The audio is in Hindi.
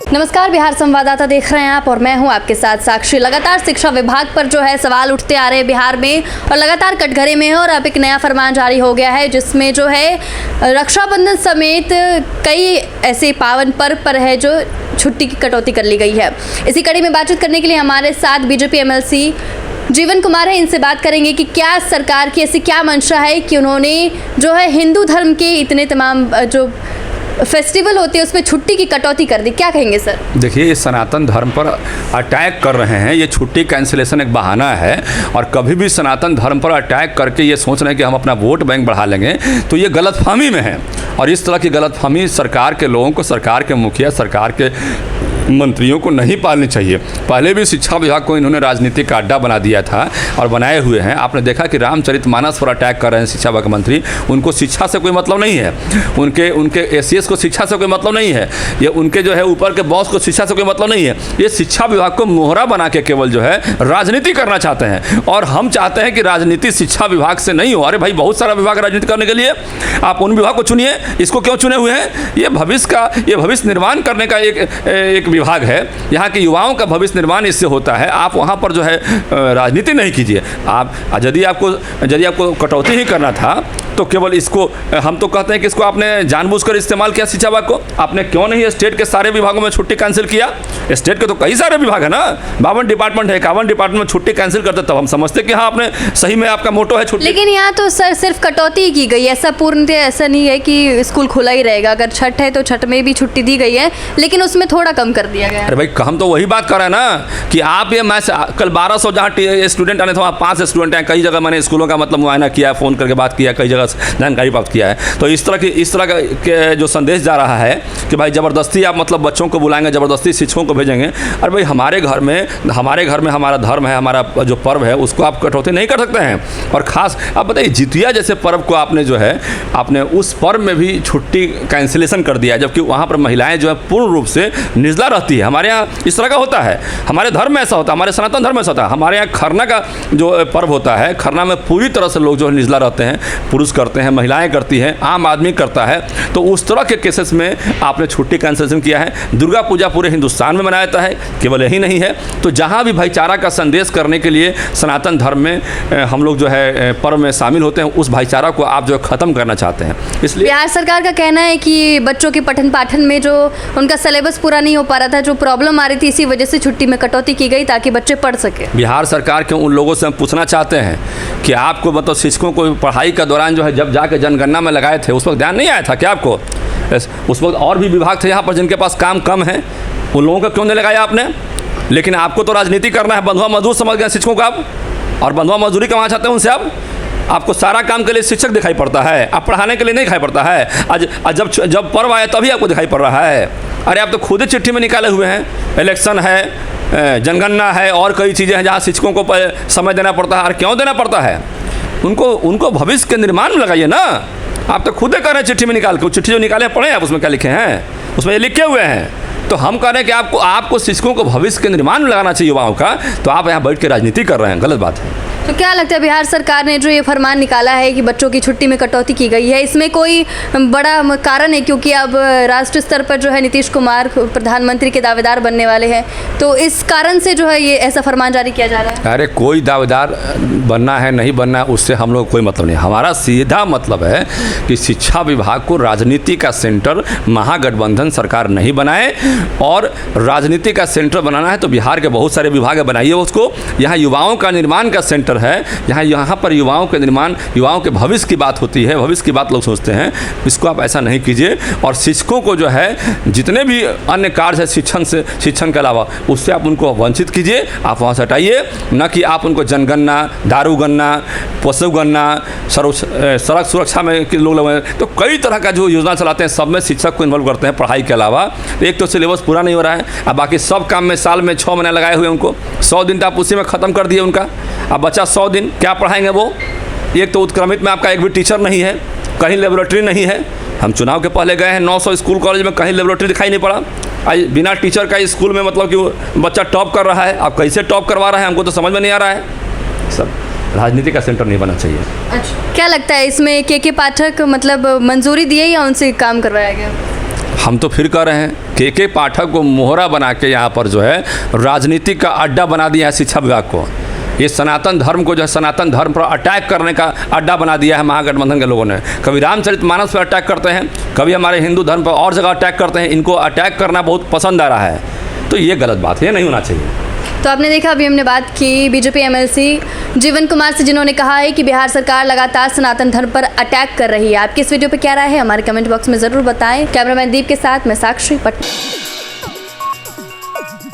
नमस्कार, बिहार संवाददाता देख रहे हैं आप और मैं हूं आपके साथ साक्षी। लगातार शिक्षा विभाग पर जो है सवाल उठते आ रहे हैं बिहार में और लगातार कटघरे में है और अब एक नया फरमान जारी हो गया है जिसमें जो है रक्षाबंधन समेत कई ऐसे पावन पर्व पर है जो छुट्टी की कटौती कर ली गई है। इसी कड़ी में बातचीत करने के लिए हमारे साथ बीजेपी एमएलसी जीवन कुमार है। इनसे बात करेंगे कि क्या सरकार की ऐसी क्या मंशा है कि उन्होंने जो है हिंदू धर्म के इतने तमाम जो फेस्टिवल होते हैं उसमें छुट्टी की कटौती कर दी। क्या कहेंगे सर? देखिए, ये सनातन धर्म पर अटैक कर रहे हैं। ये छुट्टी कैंसिलेशन एक बहाना है और कभी भी सनातन धर्म पर अटैक करके ये सोच रहे हैं कि हम अपना वोट बैंक बढ़ा लेंगे, तो ये गलतफहमी में है। और इस तरह की गलतफहमी सरकार के लोगों को, सरकार के मुखिया, सरकार के मंत्रियों को नहीं पालनी चाहिए। पहले भी शिक्षा विभाग को इन्होंने राजनीतिक का अड्डा बना दिया था और बनाए हुए हैं। आपने देखा कि रामचरितमानस पर अटैक कर रहे हैं शिक्षा विभाग मंत्री। उनको शिक्षा से कोई मतलब नहीं है, उनके एसीएस को शिक्षा से कोई मतलब नहीं है, ये उनके जो है ऊपर के बॉस को शिक्षा से कोई मतलब नहीं है। ये शिक्षा विभाग को मोहरा बना के केवल जो है राजनीति करना चाहते हैं और हम चाहते हैं कि राजनीति शिक्षा विभाग से नहीं हो। अरे भाई, बहुत सारा विभाग राजनीति करने के लिए, आप उन विभाग को चुनिए। इसको क्यों चुने हुए हैं? ये भविष्य निर्माण करने का एक विभाग है। यहाँ के युवाओं का भविष्य निर्माण इससे होता है। आप वहाँ पर जो है राजनीति नहीं कीजिए। आप यदि आपको कटौती ही करना था तो केवल इसको, हम तो कहते हैं कि इसको आपने जानबूझकर इस्तेमाल किया शिक्षा विभाग को। आपने क्यों नहीं स्टेट के सारे विभागों में छुट्टी कैंसिल किया? स्टेट के तो कई सारे विभाग है ना, 52 डिपार्टमेंट है, 51 डिपार्टमेंट में छुट्टी कैंसिल करते तब हम समझते कि हाँ, आपने सही में आपका मोटो है छुट्टी। लेकिन यहाँ तो सर सिर्फ कटौती की गई, ऐसा पूर्णतः ऐसा नहीं है कि स्कूल खुला ही रहेगा। अगर छठ है तो छठ में भी छुट्टी दी गई है, लेकिन उसमें थोड़ा कम कर दिया गया है। अरे भाई, हम तो वही बात कर रहे हैं ना कि आप ये मैं कल 1200 जहाँ स्टूडेंट आने थे वहाँ 5 स्टूडेंट हैं। कई जगह मैंने स्कूलों का मतलब मुआयना किया, फ़ोन करके बात किया, कई जगह जानकारी प्राप्त किया है। तो इस तरह का जो संदेश जा रहा है कि भाई ज़बरदस्ती आप मतलब बच्चों को बुलाएंगे, ज़बरदस्ती शिक्षकों को भेजेंगे। अरे भाई, हमारे घर में हमारा धर्म है, हमारा जो पर्व है उसको आप कटौती नहीं कर सकते हैं। और ख़ास आप बताइए, जितिया जैसे पर्व को आपने उस पर्व में भी छुट्टी कैंसिलेशन कर दिया, जबकि वहाँ पर महिलाएं जो है पूर्ण रूप से निर्जला रहती है। हमारे यहाँ इस तरह का होता है, हमारे धर्म में ऐसा होता है, हमारे सनातन धर्म में ऐसा होता है। हमारे यहाँ खरना का जो पर्व होता है, खरना में पूरी तरह से लोग जो है निर्जला रहते हैं। पुरुष करते हैं, महिलाएं करती हैं, आम आदमी करता है। तो उस तरह के केसेस में आपने छुट्टी कैंसिलेशन किया है। दुर्गा पूजा पूरे हिंदुस्तान में मनाया जाता है, केवल यही नहीं है। तो जहाँ भी भाईचारा का संदेश करने के लिए सनातन धर्म में हम लोग जो है पर्व में शामिल होते हैं, उस भाईचारा को आप जो है ख़त्म करना चाहते हैं। इसलिए बिहार सरकार का कहना है कि बच्चों के पठन पाठन में जो उनका सिलेबस पूरा नहीं हो पा रहा था, जो प्रॉब्लम आ रही थी, इसी वजह से छुट्टी में कटौती की गई ताकि बच्चे पढ़ सके। बिहार सरकार के उन लोगों से हम पूछना चाहते हैं कि आपको मतलब शिक्षकों को पढ़ाई का दौरान जो है जब जाके जनगणना में लगाए थे उस वक्त ध्यान नहीं आया था क्या आपको? उस वक्त और भी विभाग थे यहाँ पर जिनके पास काम कम है, उन लोगों का क्यों नहीं लगाया आपने? लेकिन आपको तो राजनीति करना है, बंधुआ मजदूर समझ गए शिक्षकों को आप, और बंधुआ मजदूरी कमाना चाहते हैं उनसे आप। आपको सारा काम के लिए शिक्षक दिखाई पड़ता है, आप पढ़ाने के लिए नहीं दिखाई पड़ता है। आज जब पर्व आया तभी आपको दिखाई पड़ रहा है। अरे आप तो खुद ही चिट्ठी में निकाले हुए हैं, इलेक्शन है, जनगणना है और कई चीज़ें हैं जहाँ शिक्षकों को समय देना पड़ता है। और क्यों देना पड़ता है? उनको भविष्य के निर्माण में लगाइए ना। आप तो खुद ही कर रहे हैं चिट्ठी में निकाल के। चिट्ठी जो निकाले पढ़े आप, उसमें क्या लिखे हैं? उसमें ये लिखे हुए हैं। तो हम कह रहे हैं कि आपको शिक्षकों को भविष्य के निर्माण में लगाना चाहिए युवाओं का, तो आप यहाँ बैठ के राजनीति कर रहे हैं, गलत बात है। तो क्या लगता है बिहार सरकार ने जो ये फरमान निकाला है कि बच्चों की छुट्टी में कटौती की गई है, इसमें कोई बड़ा कारण है? क्योंकि अब राष्ट्रीय स्तर पर जो है नीतीश कुमार प्रधानमंत्री के दावेदार बनने वाले हैं, तो इस कारण से जो है ये ऐसा फरमान जारी किया जा रहा है। अरे कोई दावेदार बनना है नहीं बनना है उससे हम लोग कोई मतलब नहीं। हमारा सीधा मतलब है कि शिक्षा विभाग को राजनीति का सेंटर महागठबंधन सरकार नहीं बनाए, और राजनीति का सेंटर बनाना है तो बिहार के बहुत सारे विभाग बनाइए उसको। यहाँ युवाओं का निर्माण का सेंटर है, यहाँ पर युवाओं के निर्माण, युवाओं के भविष्य की बात होती है, भविष्य की बात लोग सोचते हैं। इसको आप ऐसा नहीं कीजिए। और शिक्षकों को जो है जितने भी अन्य कार्य है शिक्षण के अलावा, उससे आप उनको वंचित कीजिए, आप वहाँ से हटाइए। न कि आप उनको जनगणना, दारू गणना, पशु गणना, सड़क सुरक्षा में लोग तो कई तरह का जो योजना चलाते हैं, सब में शिक्षक को इन्वॉल्व करते हैं पढ़ाई के अलावा। एक तो सिलेबस पूरा नहीं हो रहा है, अब बाकी सब काम में साल में 6 महीने लगाए हुए उनको 100 दिन तो आप उसी में ख़त्म कर दिए उनका। अब बच्चा 100 दिन क्या पढ़ाएंगे वो? एक तो उत्क्रमित में आपका एक भी टीचर नहीं है, कहीं लेबोरेटरी नहीं है। हम चुनाव के पहले गए हैं 900 स्कूल कॉलेज में, कहीं लेबोरेटरी दिखाई नहीं पड़ा। आज बिना टीचर का स्कूल में मतलब कि बच्चा टॉप कर रहा है। आप कैसे टॉप करवा रहा है हमको तो समझ में नहीं आ रहा है। सब राजनीति का सेंटर नहीं बनना चाहिए। अच्छा, क्या लगता है इसमें के पाठक मतलब मंजूरी दिए या उनसे काम करवाया गया? हम तो फिर कह रहे हैं के पाठक को मोहरा बना के यहाँ पर जो है राजनीति का अड्डा बना दिया है शिक्षा विभाग को। ये सनातन धर्म को जो है सनातन धर्म पर अटैक करने का अड्डा बना दिया है महागठबंधन के लोगों ने। कभी रामचरितमानस पर अटैक करते हैं, कभी हमारे हिंदू धर्म पर और जगह अटैक करते हैं। इनको अटैक करना बहुत पसंद आ रहा है, तो ये गलत बात है, ये नहीं होना चाहिए। तो आपने देखा, अभी हमने बात की बीजेपी एमएलसी जीवन कुमार से, जिन्होंने कहा है कि बिहार सरकार लगातार सनातन धर्म पर अटैक कर रही है। आपकी इस वीडियो पर क्या राय है, हमारे कमेंट बॉक्स में ज़रूर बताएं। कैमरामैन दीप के साथ मैं साक्षी, पटना।